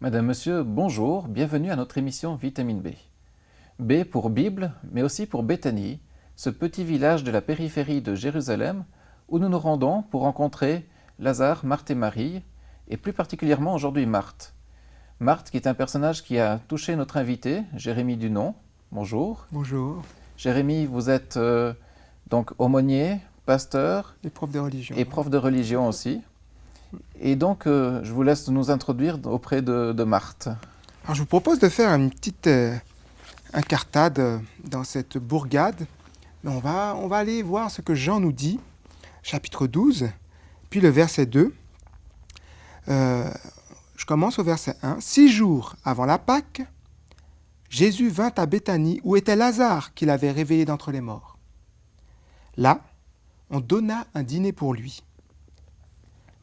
Madame, Monsieur, bonjour, bienvenue à notre émission Vitamine B. B pour Bible, mais aussi pour Béthanie, ce petit village de la périphérie de Jérusalem où nous nous rendons pour rencontrer Lazare, Marthe et Marie, et plus particulièrement aujourd'hui Marthe. Marthe qui est un personnage qui a touché notre invité, Jérémie Dunon. Bonjour. Bonjour. Jérémie, vous êtes donc aumônier, pasteur Et prof de religion. et prof de religion aussi. Et donc, je vous laisse nous introduire auprès de Marthe. Alors, je vous propose de faire une petite incartade dans cette bourgade. Mais on va aller voir ce que Jean nous dit, chapitre 12, puis le verset 2. Je commence au verset 1. 6 jours avant la Pâque, Jésus vint à Béthanie où était Lazare qu'il avait réveillé d'entre les morts. Là, on donna un dîner pour lui.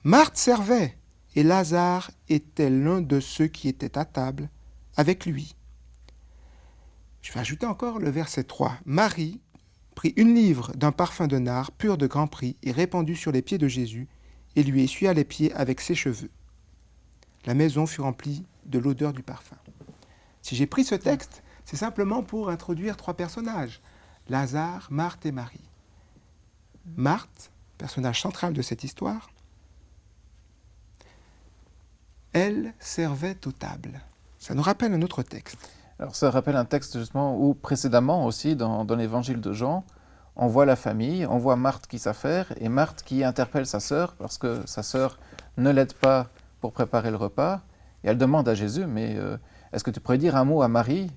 Marthe servait et Lazare était l'un de ceux qui étaient à table avec lui. Je vais ajouter encore le verset 3. Marie prit 1 livre d'un parfum de nard pur de grand prix et répandit sur les pieds de Jésus et lui essuya les pieds avec ses cheveux. La maison fut remplie de l'odeur du parfum. Si j'ai pris ce texte, c'est simplement pour introduire 3 personnages, Lazare, Marthe et Marie. Marthe, personnage central de cette histoire, elle servait aux tables. Ça nous rappelle un autre texte. Alors ça rappelle un texte justement où précédemment aussi dans l'évangile de Jean, on voit la famille, on voit Marthe qui s'affaire et Marthe qui interpelle sa sœur parce que sa sœur ne l'aide pas pour préparer le repas et elle demande à Jésus, mais est-ce que tu pourrais dire un mot à Marie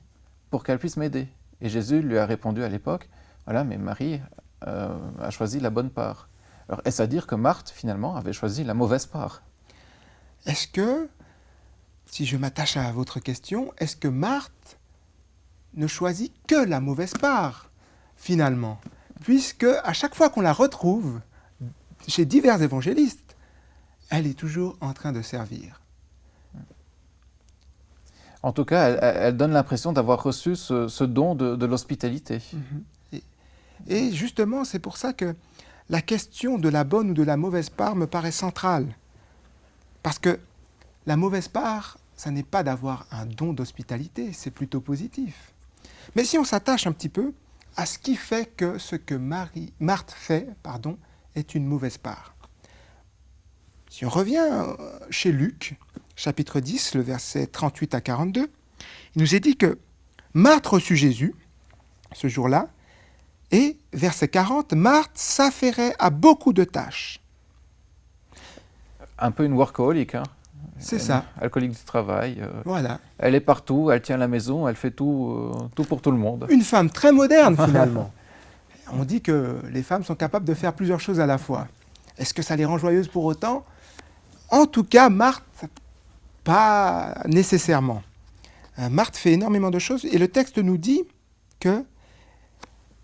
pour qu'elle puisse m'aider? Et Jésus lui a répondu à l'époque, voilà, mais Marie a choisi la bonne part. Alors est-ce à dire que Marthe finalement avait choisi la mauvaise part? Est-ce que, si je m'attache à votre question, est-ce que Marthe ne choisit que la mauvaise part, finalement? Puisque à chaque fois qu'on la retrouve chez divers évangélistes, elle est toujours en train de servir. En tout cas, elle donne l'impression d'avoir reçu ce don de l'hospitalité. Et justement, c'est pour ça que la question de la bonne ou de la mauvaise part me paraît centrale. Parce que la mauvaise part, ça n'est pas d'avoir un don d'hospitalité, c'est plutôt positif. Mais si on s'attache un petit peu à ce qui fait que ce que Marthe fait, est une mauvaise part. Si on revient chez Luc, chapitre 10, le verset 38 à 42, il nous est dit que Marthe reçut Jésus, ce jour-là, et verset 40, Marthe s'affairait à beaucoup de tâches. Un peu une workaholic, hein. C'est ça. Alcoolique du travail. Voilà. Elle est partout, elle tient la maison, elle fait tout pour tout le monde. Une femme très moderne, finalement. On dit que les femmes sont capables de faire plusieurs choses à la fois. Est-ce que ça les rend joyeuses pour autant? En tout cas, Marthe, pas nécessairement. Marthe fait énormément de choses et le texte nous dit que,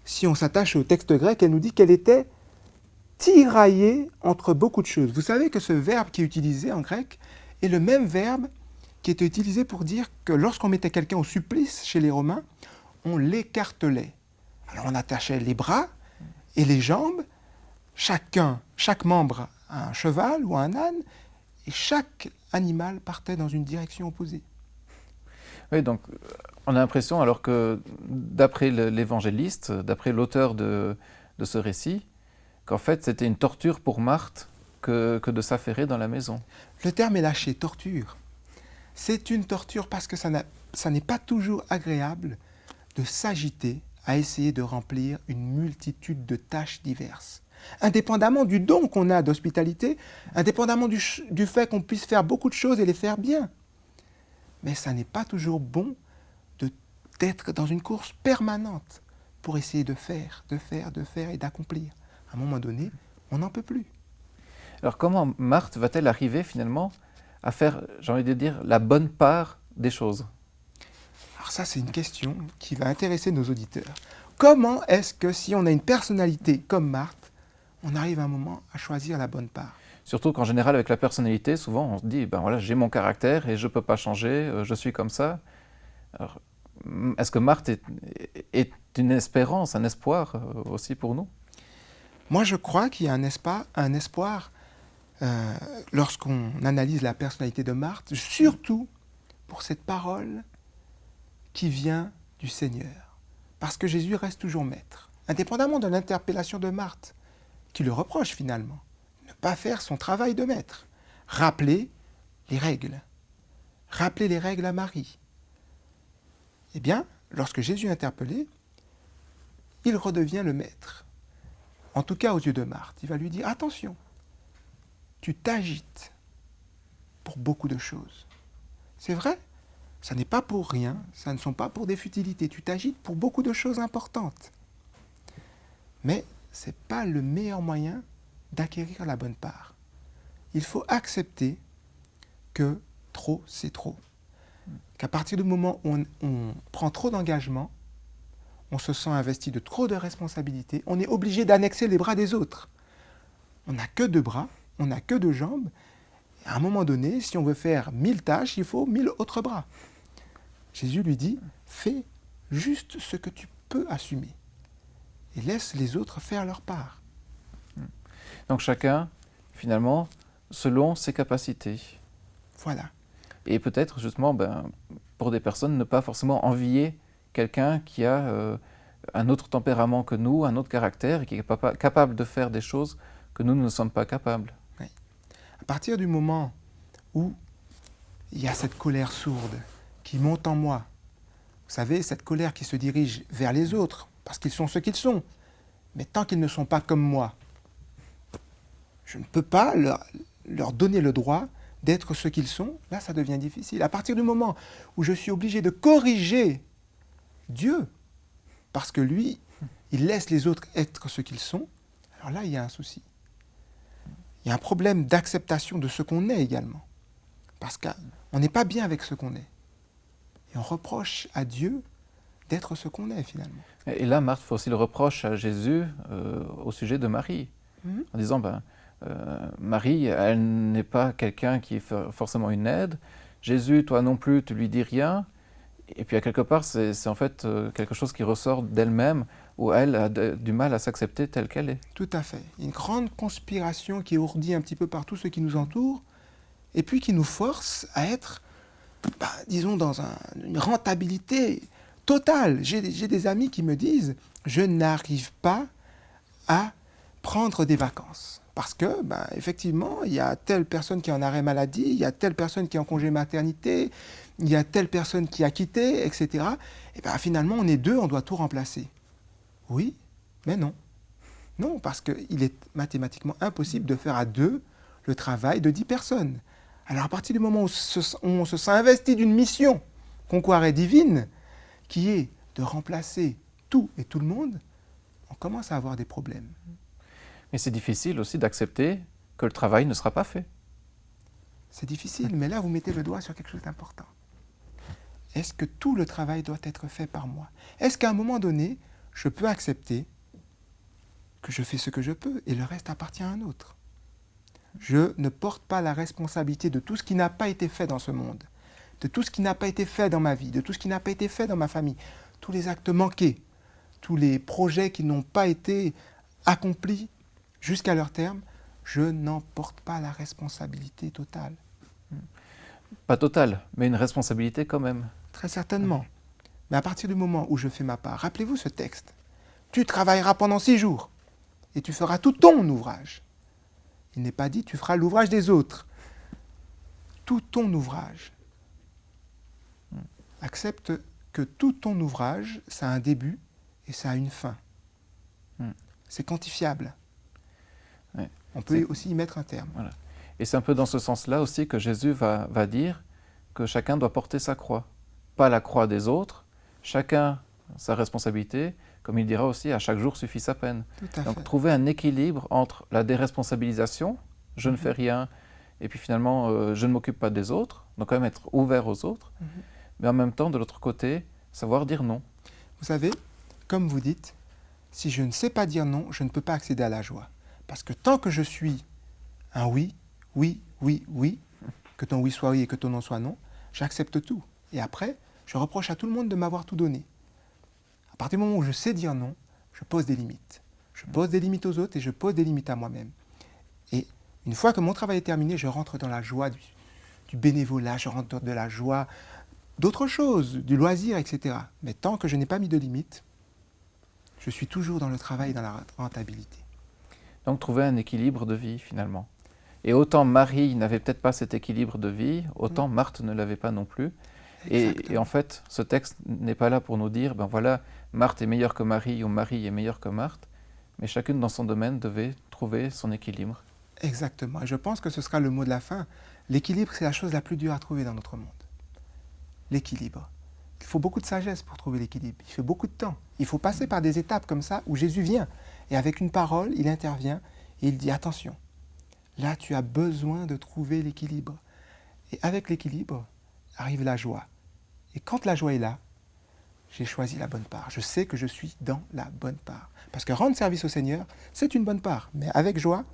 si on s'attache au texte grec, elle nous dit qu'elle était tiraillée entre beaucoup de choses. Vous savez que ce verbe qui est utilisé en grec est le même verbe qui était utilisé pour dire que lorsqu'on mettait quelqu'un au supplice chez les Romains, on l'écartelait. Alors on attachait les bras et les jambes, chaque membre à un cheval ou à un âne, et chaque animal partait dans une direction opposée. Oui, donc on a l'impression, alors que d'après l'évangéliste, d'après l'auteur de ce récit, qu'en fait c'était une torture pour Marthe que de s'affairer dans la maison. Le terme est lâché, torture. C'est une torture parce que ça n'est pas toujours agréable de s'agiter à essayer de remplir une multitude de tâches diverses. Indépendamment du don qu'on a d'hospitalité, indépendamment du fait qu'on puisse faire beaucoup de choses et les faire bien. Mais ça n'est pas toujours bon d'être dans une course permanente pour essayer de faire et d'accomplir. À un moment donné, on n'en peut plus. Alors comment Marthe va-t-elle arriver finalement à faire, j'ai envie de dire, la bonne part des choses? Alors ça, c'est une question qui va intéresser nos auditeurs. Comment est-ce que si on a une personnalité comme Marthe, on arrive à un moment à choisir la bonne part? Surtout qu'en général, avec la personnalité, souvent on se dit, ben voilà, j'ai mon caractère et je ne peux pas changer, je suis comme ça. Alors, est-ce que Marthe est une espérance, un espoir aussi pour nous? Moi, je crois qu'il y a un espoir lorsqu'on analyse la personnalité de Marthe, surtout pour cette parole qui vient du Seigneur. Parce que Jésus reste toujours maître, indépendamment de l'interpellation de Marthe, qui le reproche finalement, ne pas faire son travail de maître. Rappeler les règles. Rappeler les règles à Marie. Eh bien, lorsque Jésus est interpellé, il redevient le maître. En tout cas aux yeux de Marthe, il va lui dire, attention, tu t'agites pour beaucoup de choses. C'est vrai, ça n'est pas pour rien, ça ne sont pas pour des futilités, tu t'agites pour beaucoup de choses importantes. Mais ce n'est pas le meilleur moyen d'acquérir la bonne part. Il faut accepter que trop, c'est trop. Qu'à partir du moment où on prend trop d'engagement, on se sent investi de trop de responsabilités, on est obligé d'annexer les bras des autres. On n'a que 2 bras, on n'a que 2 jambes. Et à un moment donné, si on veut faire 1000 tâches, il faut 1000 autres bras. Jésus lui dit, fais juste ce que tu peux assumer et laisse les autres faire leur part. Donc chacun, finalement, selon ses capacités. Voilà. Et peut-être justement, pour des personnes, ne pas forcément envier quelqu'un qui a un autre tempérament que nous, un autre caractère, et qui est capable de faire des choses que nous ne sommes pas capables. Oui. À partir du moment où il y a cette colère sourde qui monte en moi, vous savez, cette colère qui se dirige vers les autres, parce qu'ils sont ce qu'ils sont, mais tant qu'ils ne sont pas comme moi, je ne peux pas leur donner le droit d'être ce qu'ils sont, là ça devient difficile. À partir du moment où je suis obligé de corriger Dieu, parce que lui, il laisse les autres être ce qu'ils sont, alors là il y a un souci. Il y a un problème d'acceptation de ce qu'on est également. Parce qu'on n'est pas bien avec ce qu'on est. Et on reproche à Dieu d'être ce qu'on est finalement. Et là, Marthe fait aussi le reproche à Jésus au sujet de Marie, en disant, Marie, elle n'est pas quelqu'un qui est forcément une aide. Jésus, toi non plus, tu lui dis rien. Et puis à quelque part, c'est en fait quelque chose qui ressort d'elle-même, où elle a du mal à s'accepter telle qu'elle est. Tout à fait. Une grande conspiration qui ourdit un petit peu par tout ce qui nous entoure, et puis qui nous force à être, disons, dans une rentabilité totale. J'ai des amis qui me disent, je n'arrive pas à prendre des vacances. Parce que, effectivement, il y a telle personne qui est en arrêt maladie, il y a telle personne qui est en congé maternité, il y a telle personne qui a quitté, etc. Et finalement, on est 2, on doit tout remplacer. Oui, mais non. Non, parce qu'il est mathématiquement impossible de faire à 2 le travail de 10 personnes. Alors à partir du moment où on se sent investi d'une mission qu'on croirait divine, qui est de remplacer tout et tout le monde, on commence à avoir des problèmes. Mais c'est difficile aussi d'accepter que le travail ne sera pas fait. C'est difficile, mais là vous mettez le doigt sur quelque chose d'important. Est-ce que tout le travail doit être fait par moi? Est-ce qu'à un moment donné, je peux accepter que je fais ce que je peux et le reste appartient à un autre? Je ne porte pas la responsabilité de tout ce qui n'a pas été fait dans ce monde, de tout ce qui n'a pas été fait dans ma vie, de tout ce qui n'a pas été fait dans ma famille, tous les actes manqués, tous les projets qui n'ont pas été accomplis jusqu'à leur terme, je n'en porte pas la responsabilité totale. Pas totale, mais une responsabilité quand même. Très certainement. Mais à partir du moment où je fais ma part, rappelez-vous ce texte, tu travailleras pendant 6 jours et tu feras tout ton ouvrage. Il n'est pas dit tu feras l'ouvrage des autres. Tout ton ouvrage. Accepte que tout ton ouvrage, ça a un début et ça a une fin. C'est quantifiable. Ouais. On peut aussi y mettre un terme. Voilà. Et c'est un peu dans ce sens-là aussi que Jésus va dire que chacun doit porter sa croix. Pas la croix des autres, chacun sa responsabilité, comme il dira aussi, à chaque jour suffit sa peine. Donc trouver un équilibre entre la déresponsabilisation, je ne fais rien, et puis finalement je ne m'occupe pas des autres, donc quand même être ouvert aux autres, mais en même temps, de l'autre côté, savoir dire non. Vous savez, comme vous dites, si je ne sais pas dire non, je ne peux pas accéder à la joie. Parce que tant que je suis un oui, oui, oui, oui, que ton oui soit oui et que ton non soit non, j'accepte tout. Et après, je reproche à tout le monde de m'avoir tout donné. À partir du moment où je sais dire non, je pose des limites. Je pose des limites aux autres et je pose des limites à moi-même. Et une fois que mon travail est terminé, je rentre dans la joie du bénévolat, je rentre dans de la joie d'autres choses, du loisir, etc. Mais tant que je n'ai pas mis de limite, je suis toujours dans le travail et dans la rentabilité. Donc trouver un équilibre de vie finalement. Et autant Marie n'avait peut-être pas cet équilibre de vie, autant Marthe ne l'avait pas non plus. Et en fait, ce texte n'est pas là pour nous dire, ben voilà, Marthe est meilleure que Marie ou Marie est meilleure que Marthe, mais chacune dans son domaine devait trouver son équilibre. Exactement. Et je pense que ce sera le mot de la fin. L'équilibre, c'est la chose la plus dure à trouver dans notre monde. L'équilibre. Il faut beaucoup de sagesse pour trouver l'équilibre. Il faut beaucoup de temps. Il faut passer par des étapes comme ça où Jésus vient. Et avec une parole, il intervient et il dit attention, là tu as besoin de trouver l'équilibre. Et avec l'équilibre arrive la joie. Et quand la joie est là, j'ai choisi la bonne part. Je sais que je suis dans la bonne part. Parce que rendre service au Seigneur, c'est une bonne part. Mais avec joie,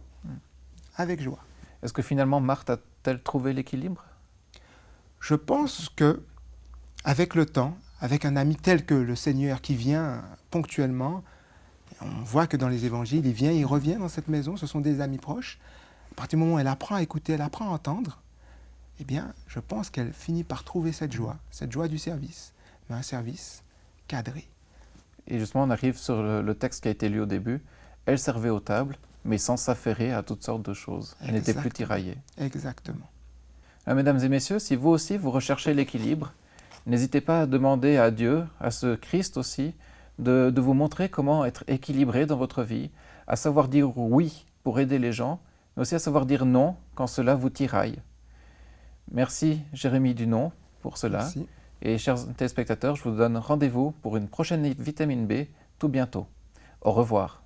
avec joie. Est-ce que finalement Marthe a-t-elle trouvé l'équilibre? Je pense que avec le temps, avec un ami tel que le Seigneur qui vient ponctuellement, on voit que dans les évangiles, il vient, il revient dans cette maison, ce sont des amis proches. À partir du moment où elle apprend à écouter, elle apprend à entendre, eh bien, je pense qu'elle finit par trouver cette joie du service, mais un service cadré. Et justement, on arrive sur le texte qui a été lu au début. Elle servait aux tables, mais sans s'affairer à toutes sortes de choses. Elle n'était plus tiraillée. Exactement. Alors, mesdames et messieurs, si vous aussi vous recherchez l'équilibre, n'hésitez pas à demander à Dieu, à ce Christ aussi, de vous montrer comment être équilibré dans votre vie, à savoir dire oui pour aider les gens, mais aussi à savoir dire non quand cela vous tiraille. Merci Jérémy Dunon pour cela. Merci. Et chers téléspectateurs, je vous donne rendez-vous pour une prochaine vitamine B tout bientôt. Au revoir.